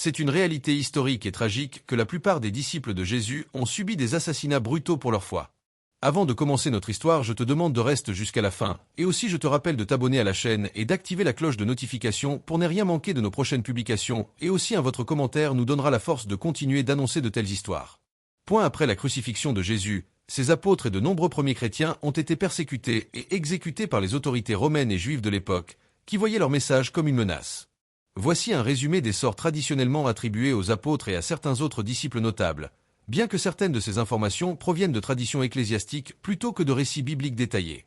C'est une réalité historique et tragique que la plupart des disciples de Jésus ont subi des assassinats brutaux pour leur foi. Avant de commencer notre histoire, je te demande de rester jusqu'à la fin, et aussi je te rappelle de t'abonner à la chaîne et d'activer la cloche de notification pour ne rien manquer de nos prochaines publications, et aussi votre commentaire nous donnera la force de continuer d'annoncer de telles histoires. Point après la crucifixion de Jésus, ses apôtres et de nombreux premiers chrétiens ont été persécutés et exécutés par les autorités romaines et juives de l'époque, qui voyaient leur message comme une menace. Voici un résumé des sorts traditionnellement attribués aux apôtres et à certains autres disciples notables, bien que certaines de ces informations proviennent de traditions ecclésiastiques plutôt que de récits bibliques détaillés.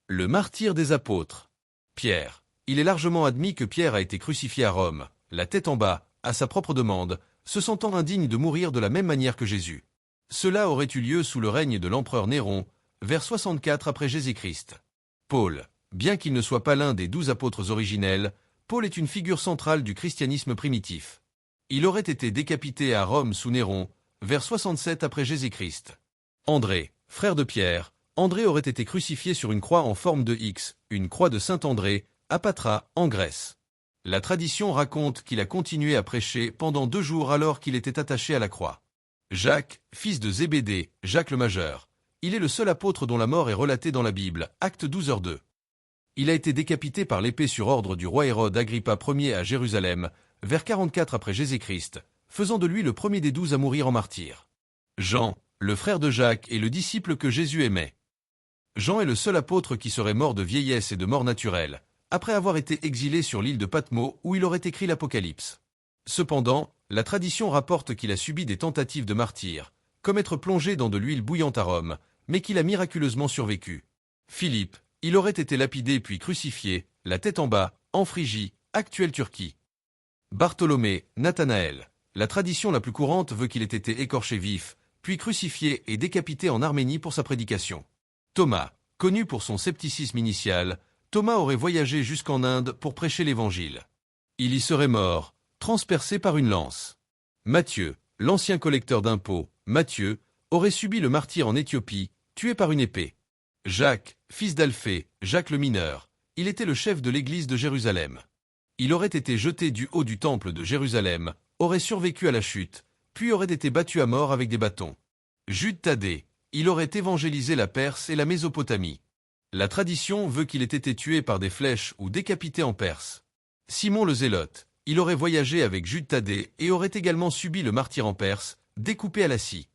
Le martyre des apôtres. Pierre. Il est largement admis que Pierre a été crucifié à Rome, la tête en bas, à sa propre demande, se sentant indigne de mourir de la même manière que Jésus. Cela aurait eu lieu sous le règne de l'empereur Néron, vers 64 après Jésus-Christ. Paul. Bien qu'il ne soit pas l'un des 12 apôtres originels, Paul est une figure centrale du christianisme primitif. Il aurait été décapité à Rome sous Néron, vers 67 après Jésus-Christ. André, frère de Pierre, André aurait été crucifié sur une croix en forme de X, une croix de Saint-André, à Patra, en Grèce. La tradition raconte qu'il a continué à prêcher pendant 2 jours alors qu'il était attaché à la croix. Jacques, fils de Zébédée, Jacques le Majeur. Il est le seul apôtre dont la mort est relatée dans la Bible, Actes 12h2. Il a été décapité par l'épée sur ordre du roi Hérode Agrippa Ier à Jérusalem, vers 44 après Jésus-Christ, faisant de lui le premier des 12 à mourir en martyr. Jean, le frère de Jacques et le disciple que Jésus aimait. Jean est le seul apôtre qui serait mort de vieillesse et de mort naturelle, après avoir été exilé sur l'île de Patmos où il aurait écrit l'Apocalypse. Cependant, la tradition rapporte qu'il a subi des tentatives de martyr, comme être plongé dans de l'huile bouillante à Rome, mais qu'il a miraculeusement survécu. Philippe, il aurait été lapidé puis crucifié, la tête en bas, en Phrygie, actuelle Turquie. Bartholomée, Nathanaël. La tradition la plus courante veut qu'il ait été écorché vif, puis crucifié et décapité en Arménie pour sa prédication. Thomas, connu pour son scepticisme initial, Thomas aurait voyagé jusqu'en Inde pour prêcher l'Évangile. Il y serait mort, transpercé par une lance. Matthieu, l'ancien collecteur d'impôts, Matthieu, aurait subi le martyre en Éthiopie, tué par une épée. Jacques, fils d'Alphée, Jacques le mineur, il était le chef de l'église de Jérusalem. Il aurait été jeté du haut du temple de Jérusalem, aurait survécu à la chute, puis aurait été battu à mort avec des bâtons. Jude Thaddée, il aurait évangélisé la Perse et la Mésopotamie. La tradition veut qu'il ait été tué par des flèches ou décapité en Perse. Simon le Zélote, il aurait voyagé avec Jude Thaddée et aurait également subi le martyre en Perse, découpé à la scie.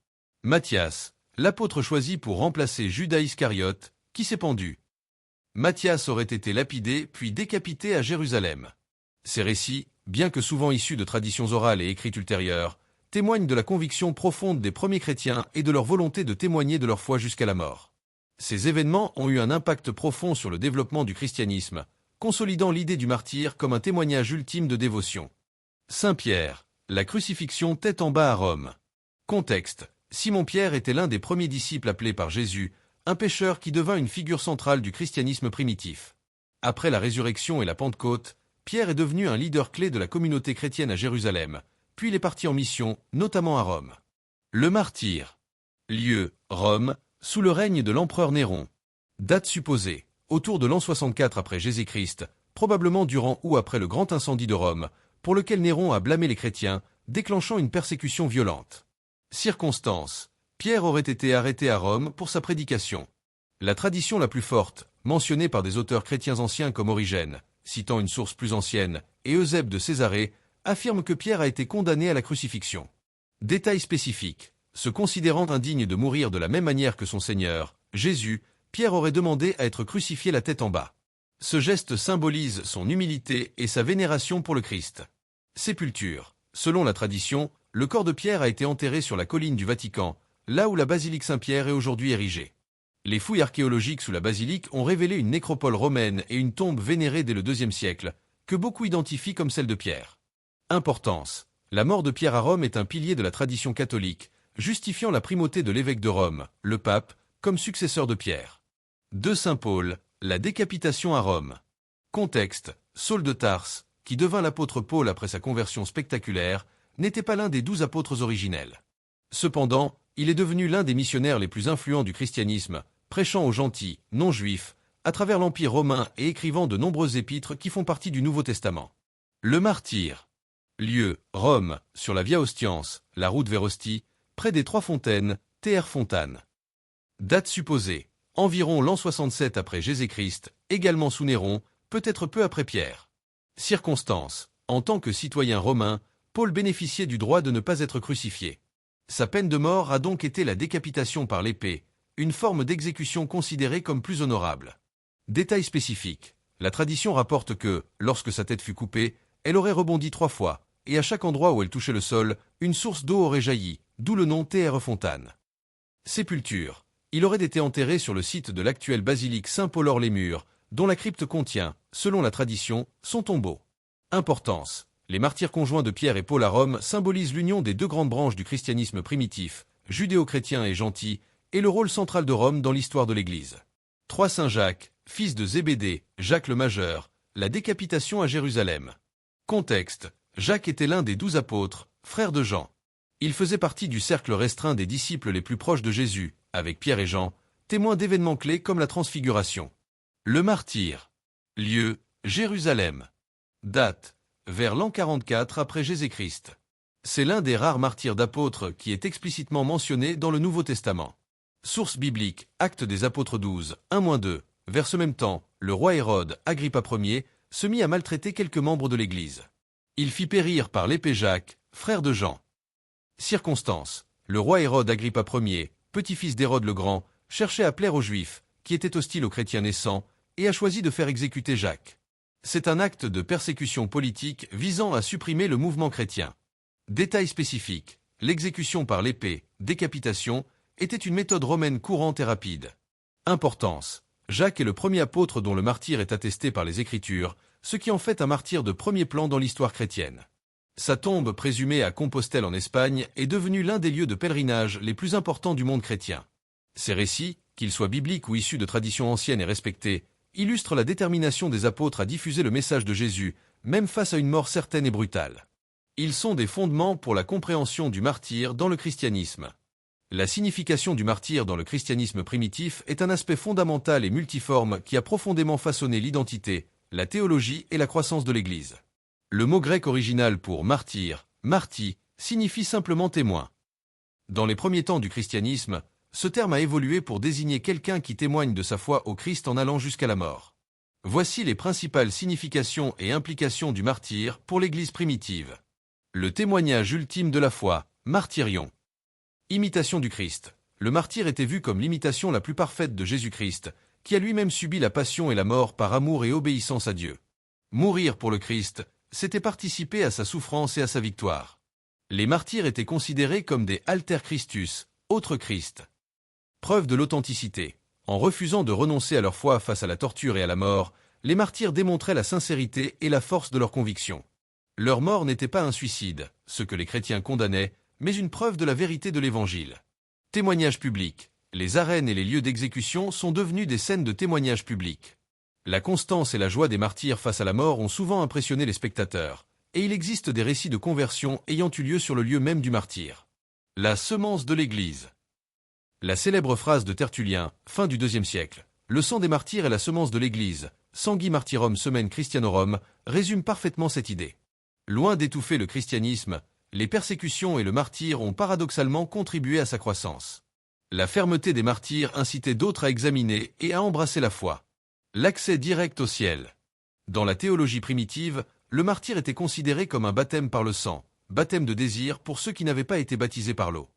Matthias, l'apôtre choisi pour remplacer Judas Iscariote, qui s'est pendu. Matthias aurait été lapidé puis décapité à Jérusalem. Ces récits, bien que souvent issus de traditions orales et écrites ultérieures, témoignent de la conviction profonde des premiers chrétiens et de leur volonté de témoigner de leur foi jusqu'à la mort. Ces événements ont eu un impact profond sur le développement du christianisme, consolidant l'idée du martyr comme un témoignage ultime de dévotion. Saint Pierre, la crucifixion tête en bas à Rome. Contexte. Simon-Pierre était l'un des premiers disciples appelés par Jésus, un pécheur qui devint une figure centrale du christianisme primitif. Après la résurrection et la Pentecôte, Pierre est devenu un leader clé de la communauté chrétienne à Jérusalem, puis il est parti en mission, notamment à Rome. Le martyr. Lieu, Rome, sous le règne de l'empereur Néron. Date supposée, autour de l'an 64 après Jésus-Christ, probablement durant ou après le grand incendie de Rome, pour lequel Néron a blâmé les chrétiens, déclenchant une persécution violente. Circonstances. Pierre aurait été arrêté à Rome pour sa prédication. La tradition la plus forte, mentionnée par des auteurs chrétiens anciens comme Origène, citant une source plus ancienne, et Eusèbe de Césarée, affirme que Pierre a été condamné à la crucifixion. Détail spécifique. Se considérant indigne de mourir de la même manière que son Seigneur, Jésus, Pierre aurait demandé à être crucifié la tête en bas. Ce geste symbolise son humilité et sa vénération pour le Christ. Sépulture. Selon la tradition, le corps de Pierre a été enterré sur la colline du Vatican, là où la basilique Saint-Pierre est aujourd'hui érigée. Les fouilles archéologiques sous la basilique ont révélé une nécropole romaine et une tombe vénérée dès le IIe siècle, que beaucoup identifient comme celle de Pierre. Importance. La mort de Pierre à Rome est un pilier de la tradition catholique, justifiant la primauté de l'évêque de Rome, le pape, comme successeur de Pierre. De Saint Paul, la décapitation à Rome. Contexte. Saul de Tarse, qui devint l'apôtre Paul après sa conversion spectaculaire, n'était pas l'un des 12 apôtres originels. Cependant, il est devenu l'un des missionnaires les plus influents du christianisme, prêchant aux gentils, non-juifs, à travers l'Empire romain et écrivant de nombreux épîtres qui font partie du Nouveau Testament. Le martyr. Lieu, Rome, sur la Via Ostiens, la route vers Ostie, près des Trois Fontaines, Tr. Fontane. Date supposée, environ l'an 67 après Jésus-Christ, également sous Néron, peut-être peu après Pierre. Circonstances, en tant que citoyen romain, Paul bénéficiait du droit de ne pas être crucifié. Sa peine de mort a donc été la décapitation par l'épée, une forme d'exécution considérée comme plus honorable. Détail spécifique, la tradition rapporte que, lorsque sa tête fut coupée, elle aurait rebondi 3 fois, et à chaque endroit où elle touchait le sol, une source d'eau aurait jailli, d'où le nom Tr. Fontane. Sépulture. Il aurait été enterré sur le site de l'actuelle basilique Saint-Paul-Hors-les-Murs, dont la crypte contient, selon la tradition, son tombeau. Importance. Les martyrs conjoints de Pierre et Paul à Rome symbolisent l'union des deux grandes branches du christianisme primitif, judéo-chrétien et gentil, et le rôle central de Rome dans l'histoire de l'Église. 3 Saint Jacques, fils de Zébédée, Jacques le Majeur, la décapitation à Jérusalem. Contexte. Jacques était l'un des 12 apôtres, frère de Jean. Il faisait partie du cercle restreint des disciples les plus proches de Jésus, avec Pierre et Jean, témoins d'événements clés comme la Transfiguration. Le martyr. Lieu, Jérusalem. Date, vers l'an 44 après Jésus-Christ. C'est l'un des rares martyrs d'apôtres qui est explicitement mentionné dans le Nouveau Testament. Source biblique, Actes des Apôtres 12, 1-2. Vers ce même temps, le roi Hérode, Agrippa Ier, se mit à maltraiter quelques membres de l'Église. Il fit périr par l'épée Jacques, frère de Jean. Circonstance. Le roi Hérode Agrippa Ier, petit-fils d'Hérode le Grand, cherchait à plaire aux Juifs, qui étaient hostiles aux chrétiens naissants, et a choisi de faire exécuter Jacques. C'est un acte de persécution politique visant à supprimer le mouvement chrétien. Détail spécifique. L'exécution par l'épée, décapitation, était une méthode romaine courante et rapide. Importance. Jacques est le premier apôtre dont le martyre est attesté par les Écritures, ce qui en fait un martyr de premier plan dans l'histoire chrétienne. Sa tombe, présumée à Compostelle en Espagne, est devenue l'un des lieux de pèlerinage les plus importants du monde chrétien. Ces récits, qu'ils soient bibliques ou issus de traditions anciennes et respectées, illustrent la détermination des apôtres à diffuser le message de Jésus, même face à une mort certaine et brutale. Ils sont des fondements pour la compréhension du martyr dans le christianisme. La signification du martyr dans le christianisme primitif est un aspect fondamental et multiforme qui a profondément façonné l'identité, la théologie et la croissance de l'Église. Le mot grec original pour martyr, marty, signifie simplement témoin. Dans les premiers temps du christianisme, ce terme a évolué pour désigner quelqu'un qui témoigne de sa foi au Christ en allant jusqu'à la mort. Voici les principales significations et implications du martyr pour l'Église primitive. Le témoignage ultime de la foi, martyrion. Imitation du Christ. Le martyr était vu comme l'imitation la plus parfaite de Jésus-Christ, qui a lui-même subi la passion et la mort par amour et obéissance à Dieu. Mourir pour le Christ, c'était participer à sa souffrance et à sa victoire. Les martyrs étaient considérés comme des alter Christus, autres Christ. Preuve de l'authenticité. En refusant de renoncer à leur foi face à la torture et à la mort, les martyrs démontraient la sincérité et la force de leurs convictions. Leur mort n'était pas un suicide, ce que les chrétiens condamnaient, mais une preuve de la vérité de l'Évangile. Témoignage public. Les arènes et les lieux d'exécution sont devenus des scènes de témoignage public. La constance et la joie des martyrs face à la mort ont souvent impressionné les spectateurs, et il existe des récits de conversion ayant eu lieu sur le lieu même du martyr. La semence de l'Église. La célèbre phrase de Tertullien, fin du IIe siècle, « Le sang des martyrs est la semence de l'Église, sanguis martyrum semen Christianorum » résume parfaitement cette idée. Loin d'étouffer le christianisme, les persécutions et le martyr ont paradoxalement contribué à sa croissance. La fermeté des martyrs incitait d'autres à examiner et à embrasser la foi. L'accès direct au ciel. Dans la théologie primitive, le martyr était considéré comme un baptême par le sang, baptême de désir pour ceux qui n'avaient pas été baptisés par l'eau.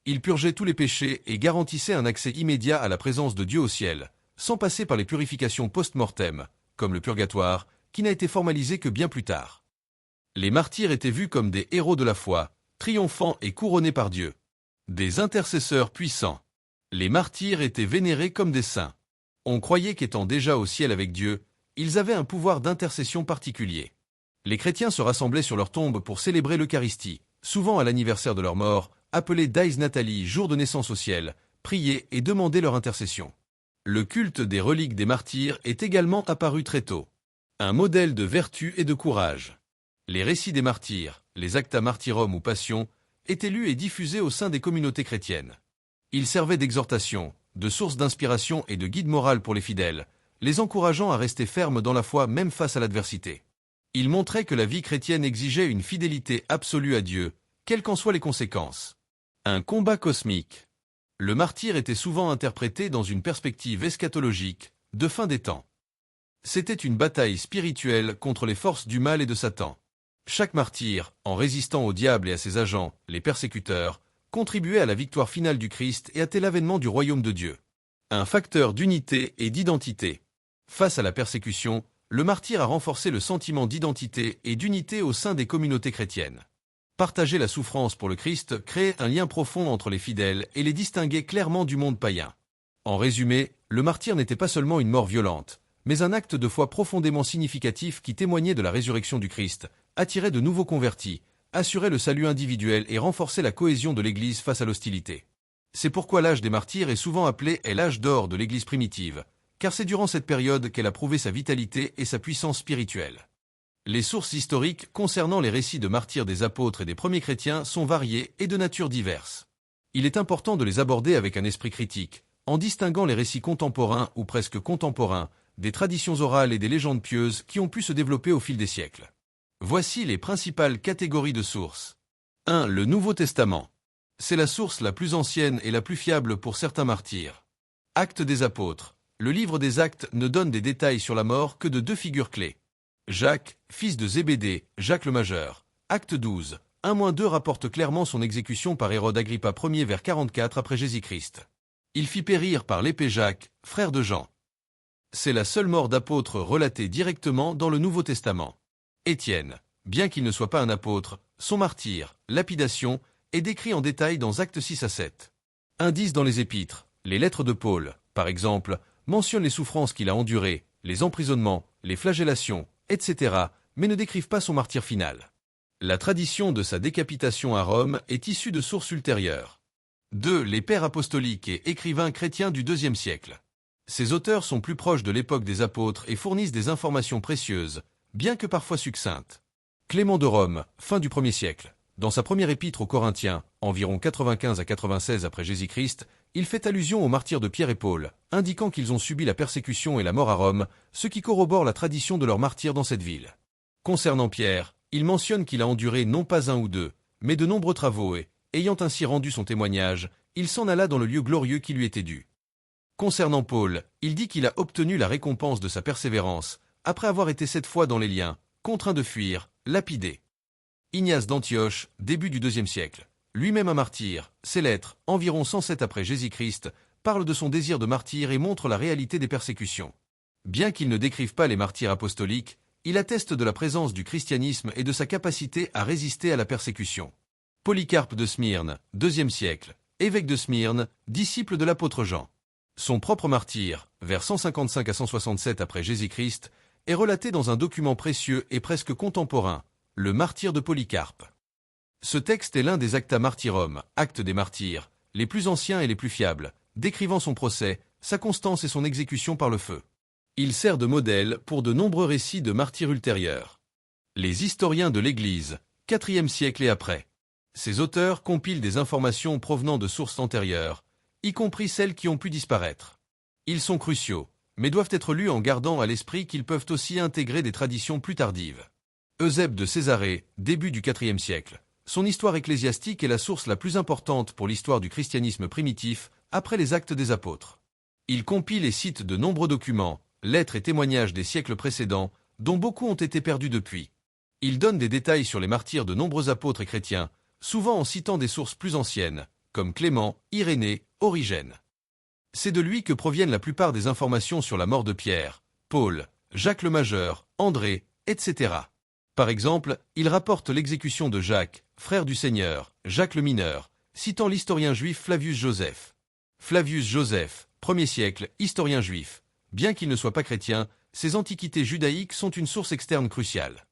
Il purgeait tous les péchés et garantissait un accès immédiat à la présence de Dieu au ciel, sans passer par les purifications post-mortem, comme le purgatoire, qui n'a été formalisé que bien plus tard. Les martyrs étaient vus comme des héros de la foi, triomphants et couronnés par Dieu. Des intercesseurs puissants. Les martyrs étaient vénérés comme des saints. On croyait qu'étant déjà au ciel avec Dieu, ils avaient un pouvoir d'intercession particulier. Les chrétiens se rassemblaient sur leur tombe pour célébrer l'Eucharistie, souvent à l'anniversaire de leur mort, appelé Dies Natalis, jour de naissance au ciel, prier et demander leur intercession. Le culte des reliques des martyrs est également apparu très tôt. Un modèle de vertu et de courage. Les récits des martyrs, les acta martyrum ou passions, étaient lus et diffusés au sein des communautés chrétiennes. Ils servaient d'exhortation, de source d'inspiration et de guide moral pour les fidèles, les encourageant à rester fermes dans la foi même face à l'adversité. Il montrait que la vie chrétienne exigeait une fidélité absolue à Dieu, quelles qu'en soient les conséquences. Un combat cosmique. Le martyr était souvent interprété dans une perspective eschatologique, de fin des temps. C'était une bataille spirituelle contre les forces du mal et de Satan. Chaque martyr, en résistant au diable et à ses agents, les persécuteurs, contribuait à la victoire finale du Christ et à l'avènement du royaume de Dieu. Un facteur d'unité et d'identité. Face à la persécution, le martyr a renforcé le sentiment d'identité et d'unité au sein des communautés chrétiennes. Partager la souffrance pour le Christ créait un lien profond entre les fidèles et les distinguait clairement du monde païen. En résumé, le martyr n'était pas seulement une mort violente, mais un acte de foi profondément significatif qui témoignait de la résurrection du Christ, attirait de nouveaux convertis, assurait le salut individuel et renforçait la cohésion de l'Église face à l'hostilité. C'est pourquoi l'âge des martyrs est souvent appelé l'âge d'or de l'Église primitive, car c'est durant cette période qu'elle a prouvé sa vitalité et sa puissance spirituelle. Les sources historiques concernant les récits de martyrs des apôtres et des premiers chrétiens sont variées et de nature diverse. Il est important de les aborder avec un esprit critique, en distinguant les récits contemporains ou presque contemporains, des traditions orales et des légendes pieuses qui ont pu se développer au fil des siècles. Voici les principales catégories de sources. 1. Le Nouveau Testament. C'est la source la plus ancienne et la plus fiable pour certains martyrs. Actes des apôtres. Le livre des Actes ne donne des détails sur la mort que de deux figures clés. Jacques, fils de Zébédée, Jacques le Majeur. Acte 12. 1-2 rapporte clairement son exécution par Hérode Agrippa Ier vers 44 après Jésus-Christ. Il fit périr par l'épée Jacques, frère de Jean. C'est la seule mort d'apôtre relatée directement dans le Nouveau Testament. Étienne, bien qu'il ne soit pas un apôtre, son martyre, lapidation, est décrit en détail dans Actes 6-7. Indice dans les épîtres, les lettres de Paul, par exemple, mentionnent les souffrances qu'il a endurées, les emprisonnements, les flagellations, etc., mais ne décrivent pas son martyre final. La tradition de sa décapitation à Rome est issue de sources ultérieures. 2. Les pères apostoliques et écrivains chrétiens du IIe siècle. Ces auteurs sont plus proches de l'époque des apôtres et fournissent des informations précieuses, bien que parfois succinctes. Clément de Rome, fin du 1er siècle. Dans sa première épître aux Corinthiens, environ 95 à 96 après Jésus-Christ, il fait allusion aux martyrs de Pierre et Paul, indiquant qu'ils ont subi la persécution et la mort à Rome, ce qui corrobore la tradition de leur martyr dans cette ville. Concernant Pierre, il mentionne qu'il a enduré non pas un ou deux, mais de nombreux travaux et, ayant ainsi rendu son témoignage, il s'en alla dans le lieu glorieux qui lui était dû. Concernant Paul, il dit qu'il a obtenu la récompense de sa persévérance, après avoir été 7 fois dans les liens, contraint de fuir, lapidé. Ignace d'Antioche, début du IIe siècle. Lui-même un martyr, ses lettres, environ 107 après Jésus-Christ, parlent de son désir de martyr et montrent la réalité des persécutions. Bien qu'il ne décrive pas les martyrs apostoliques, il atteste de la présence du christianisme et de sa capacité à résister à la persécution. Polycarpe de Smyrne, IIe siècle, évêque de Smyrne, disciple de l'apôtre Jean. Son propre martyr, vers 155 à 167 après Jésus-Christ, est relaté dans un document précieux et presque contemporain, le martyr de Polycarpe. Ce texte est l'un des Acta Martyrum, actes des martyrs, les plus anciens et les plus fiables, décrivant son procès, sa constance et son exécution par le feu. Il sert de modèle pour de nombreux récits de martyrs ultérieurs. Les historiens de l'Église, IVe siècle et après. Ces auteurs compilent des informations provenant de sources antérieures, y compris celles qui ont pu disparaître. Ils sont cruciaux, mais doivent être lus en gardant à l'esprit qu'ils peuvent aussi intégrer des traditions plus tardives. Eusèbe de Césarée, début du IVe siècle. Son histoire ecclésiastique est la source la plus importante pour l'histoire du christianisme primitif, après les Actes des Apôtres. Il compile et cite de nombreux documents, lettres et témoignages des siècles précédents, dont beaucoup ont été perdus depuis. Il donne des détails sur les martyrs de nombreux apôtres et chrétiens, souvent en citant des sources plus anciennes, comme Clément, Irénée, Origène. C'est de lui que proviennent la plupart des informations sur la mort de Pierre, Paul, Jacques le Majeur, André, etc. Par exemple, il rapporte l'exécution de Jacques, frère du Seigneur, Jacques le Mineur, citant l'historien juif Flavius Joseph. Flavius Joseph, 1er siècle, historien juif. Bien qu'il ne soit pas chrétien, ses antiquités judaïques sont une source externe cruciale.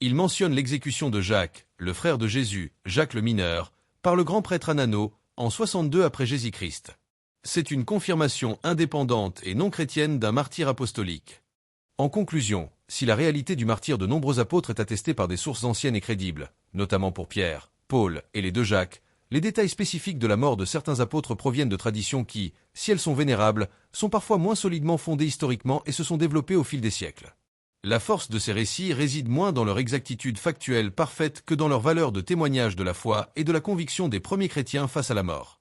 Il mentionne l'exécution de Jacques, le frère de Jésus, Jacques le Mineur, par le grand prêtre Anano, en 62 après Jésus-Christ. C'est une confirmation indépendante et non chrétienne d'un martyr apostolique. En conclusion, si la réalité du martyr de nombreux apôtres est attestée par des sources anciennes et crédibles, notamment pour Pierre, Paul et les deux Jacques, les détails spécifiques de la mort de certains apôtres proviennent de traditions qui, si elles sont vénérables, sont parfois moins solidement fondées historiquement et se sont développées au fil des siècles. La force de ces récits réside moins dans leur exactitude factuelle parfaite que dans leur valeur de témoignage de la foi et de la conviction des premiers chrétiens face à la mort.